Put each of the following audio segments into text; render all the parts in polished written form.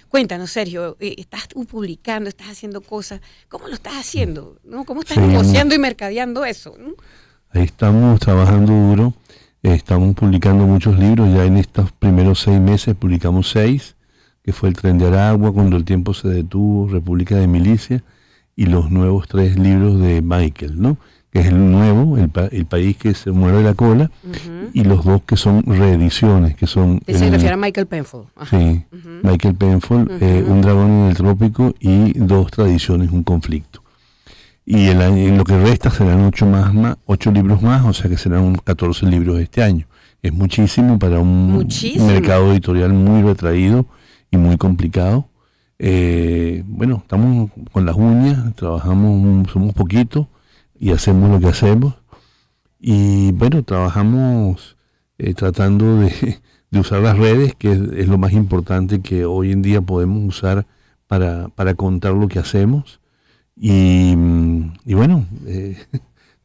Cuéntanos, Sergio, estás publicando, estás haciendo cosas, ¿cómo lo estás haciendo? ¿No? ¿Cómo estás negociando y mercadeando eso? ¿No? Ahí estamos trabajando duro, estamos publicando muchos libros, ya en estos primeros 6 meses publicamos 6, que fue El Tren de Aragua, Cuando el tiempo se detuvo, República de Milicia, y los nuevos 3 libros de Michael, ¿no? Que es el nuevo, el país que se muerde la cola, y los 2 que son reediciones, que son... Se refiere a Michael Penfold. Ajá. Sí, Michael Penfold, Un dragón en el trópico y 2 tradiciones, un conflicto. Y en lo que resta serán 8 libros más, o sea que serán 14 libros este año. Es muchísimo para un mercado editorial muy retraído y muy complicado. Bueno, estamos con las uñas, trabajamos, somos poquitos y hacemos lo que hacemos. Y bueno, trabajamos tratando de usar las redes, que es lo más importante que hoy en día podemos usar para contar lo que hacemos. Y bueno,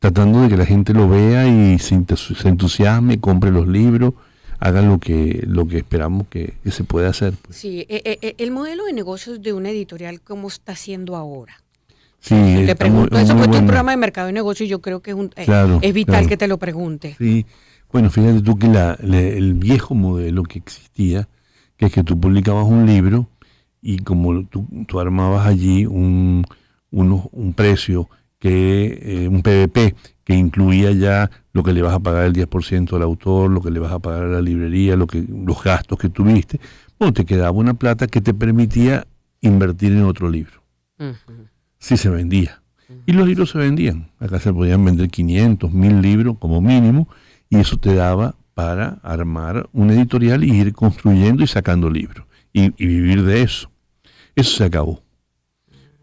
tratando de que la gente lo vea y se entusiasme, compre los libros, haga lo que esperamos que se pueda hacer. Sí, el modelo de negocios de una editorial, ¿cómo está siendo ahora? Sí, te pregunto, eso fue tu programa de mercado y negocio y yo creo que es vital que te lo pregunte. Sí, bueno, fíjate tú que el viejo modelo que existía, que es que tú publicabas un libro y como tú armabas allí un precio, un PVP, que incluía ya lo que le vas a pagar el 10% al autor, lo que le vas a pagar a la librería, los gastos que tuviste, bueno, te quedaba una plata que te permitía invertir en otro libro. Si se vendía. Y los libros se vendían. Acá se podían vender 500, 1000 libros como mínimo, y eso te daba para armar una editorial y ir construyendo y sacando libros. Y vivir de eso. Eso se acabó.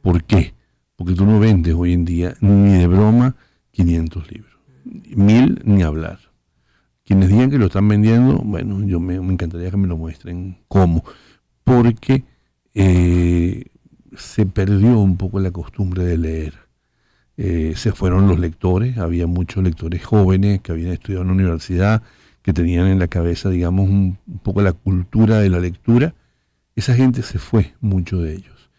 ¿Por qué? Porque tú no vendes hoy en día ni de broma 500 libros. 1000 ni hablar. Quienes digan que lo están vendiendo, bueno, me encantaría que me lo muestren cómo. Porque se perdió un poco la costumbre de leer. Se fueron los lectores, había muchos lectores jóvenes que habían estudiado en la universidad, que tenían en la cabeza, digamos, un poco la cultura de la lectura. Esa gente se fue, muchos de ellos.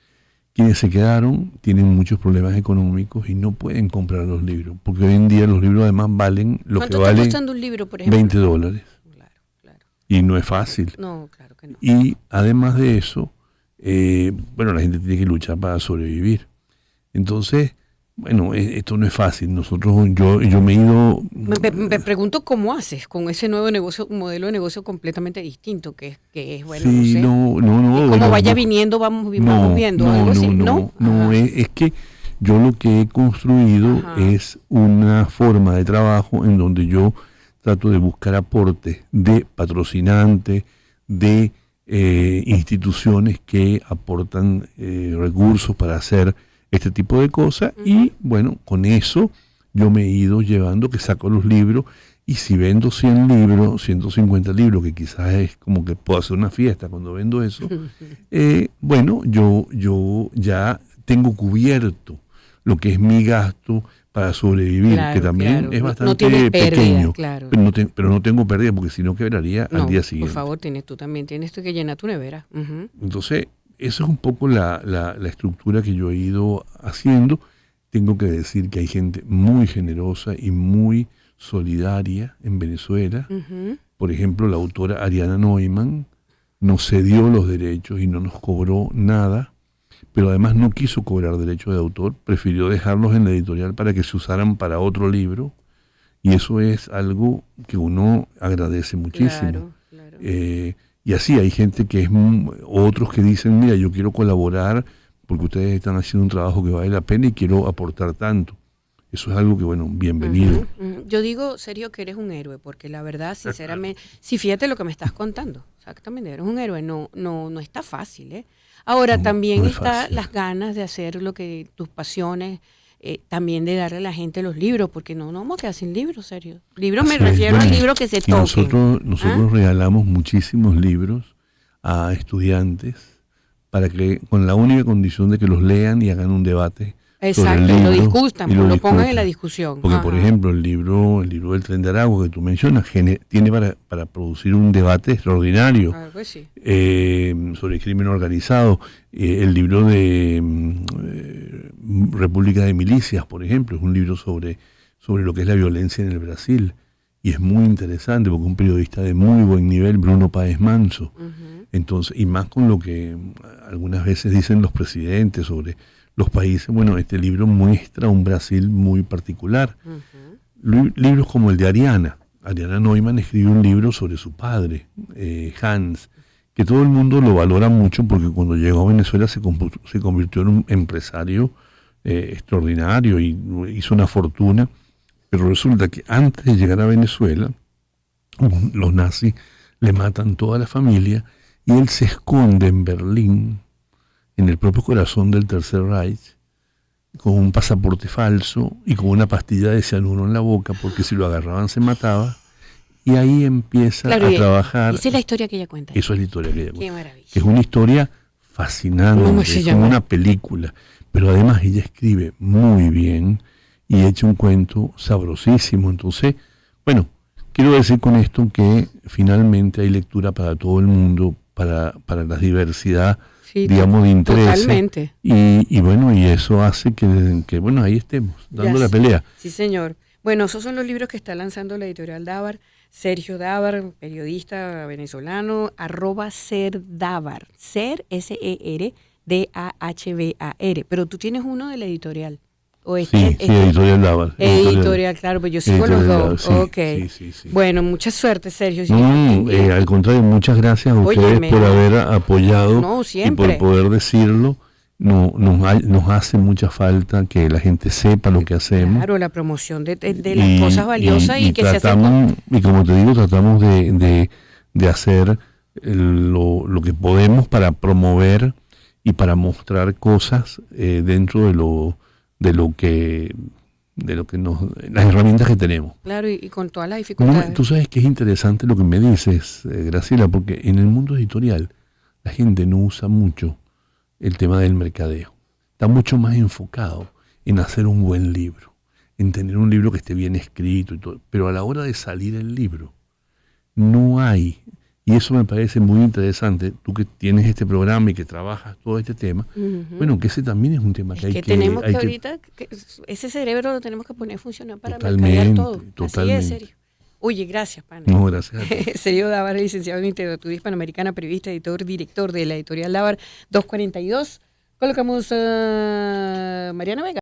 Quienes se quedaron tienen muchos problemas económicos y no pueden comprar los libros, porque hoy en día los libros además valen lo que vale. ¿Cuánto está costando un libro, por ejemplo? $20. Claro. Y no es fácil. No, claro que no. Y además de eso, bueno, la gente tiene que luchar para sobrevivir. Entonces, bueno, esto no es fácil. Yo me he ido... Me pregunto cómo haces con ese nuevo modelo de negocio completamente distinto, que es bueno, sí, no sé. No. Como vaya viniendo, vamos viendo, algo así, ¿no? No, es que yo lo que he construido es una forma de trabajo en donde yo trato de buscar aportes de patrocinantes, de instituciones que aportan recursos para hacer este tipo de cosas, y bueno, con eso yo me he ido llevando, que saco los libros, y si vendo 100 libros, 150 libros, que quizás es como que puedo hacer una fiesta cuando vendo eso, bueno, yo ya tengo cubierto lo que es mi gasto para sobrevivir, que también es bastante pequeño, pero no tengo pérdida, porque si no quebraría al día siguiente. Por favor, tú también tienes que llenar tu nevera. Entonces, eso es un poco la estructura que yo he ido haciendo. Tengo que decir que hay gente muy generosa y muy solidaria en Venezuela. Por ejemplo, la autora Ariana Neumann nos cedió los derechos y no nos cobró nada, pero además no quiso cobrar derechos de autor, prefirió dejarlos en la editorial para que se usaran para otro libro, y eso es algo que uno agradece muchísimo. Claro. Y así hay gente otros que dicen, mira, yo quiero colaborar porque ustedes están haciendo un trabajo que vale la pena y quiero aportar tanto. Eso es algo que, bueno, bienvenido. Yo digo, Sergio, que eres un héroe, porque la verdad, sinceramente, sí, fíjate lo que me estás contando, exactamente, eres un héroe, no está fácil, ¿eh? Ahora, también está las ganas de hacer lo que tus pasiones, también de darle a la gente los libros, porque no vamos a quedar sin libros, Sergio. Libros me refiero a libros que se toquen. Nosotros regalamos muchísimos libros a estudiantes para que, con la única condición de que los lean y hagan un debate Exacto, sobre el libro, lo discutan, y lo pongan en la discusión. Porque, por ejemplo, el libro del Tren de Aragua que tú mencionas, tiene para producir un debate extraordinario. Claro que sí. Sobre el crimen organizado. El libro de República de Milicias, por ejemplo, es un libro sobre lo que es la violencia en el Brasil. Y es muy interesante porque un periodista de muy buen nivel, Bruno Páez Manso. Entonces, y más con lo que algunas veces dicen los presidentes sobre los países. Bueno, este libro muestra un Brasil muy particular. Libros como el de Ariana Neumann escribe un libro sobre su padre, Hans, que todo el mundo lo valora mucho porque cuando llegó a Venezuela se convirtió en un empresario extraordinario y hizo una fortuna. Pero resulta que antes de llegar a Venezuela, los nazis le matan toda la familia y él se esconde en Berlín, en el propio corazón del Tercer Reich, con un pasaporte falso y con una pastilla de cianuro en la boca, porque si lo agarraban se mataba. Y ahí empieza a trabajar. Esa es la historia que ella cuenta. Eso es la historia que ella cuenta. Qué maravilla. Que es una historia fascinante, es como una película. Pero además ella escribe muy bien y echa un cuento sabrosísimo. Entonces, bueno, quiero decir con esto que finalmente hay lectura para todo el mundo, para la diversidad, digamos, de interés. Totalmente. Y bueno, y eso hace que bueno, ahí estemos, dando la pelea. Sí, señor. Bueno, esos son los libros que está lanzando la editorial Dávar. Sergio Dávar, periodista venezolano, @SerDávar, Ser, SERDAHBAR. Pero tú tienes uno de la editorial. ¿O sí, editorial Dávar. Editorial, claro, pues yo sigo los dos. Sí, ok. Sí. Bueno, mucha suerte, Sergio. Al contrario, muchas gracias a ustedes por haber apoyado y por poder decirlo. Nos hace mucha falta que la gente sepa lo que hacemos. Claro, la promoción de las cosas valiosas y que tratamos, se hacen. Y como te digo, tratamos de hacer lo que podemos para promover y para mostrar cosas dentro de lo que las herramientas que tenemos. Claro, y con todas las dificultades. Tú sabes que es interesante lo que me dices, Graciela, porque en el mundo editorial la gente no usa mucho el tema del mercadeo. Está mucho más enfocado en hacer un buen libro, en tener un libro que esté bien escrito y todo. Pero a la hora de salir el libro, no hay. Y eso me parece muy interesante. Tú que tienes este programa y que trabajas todo este tema, bueno, que ese también es un tema que hay que... tenemos que ahorita, ese cerebro lo tenemos que poner a funcionar para mercadear todo. Totalmente. Así es, Sergio. Oye, gracias, pana. No, gracias a ti. Sergio Dávar, licenciado en literatura hispanoamericana, periodista, editor, director de la editorial Dávar 242. Colocamos a Mariana Vega.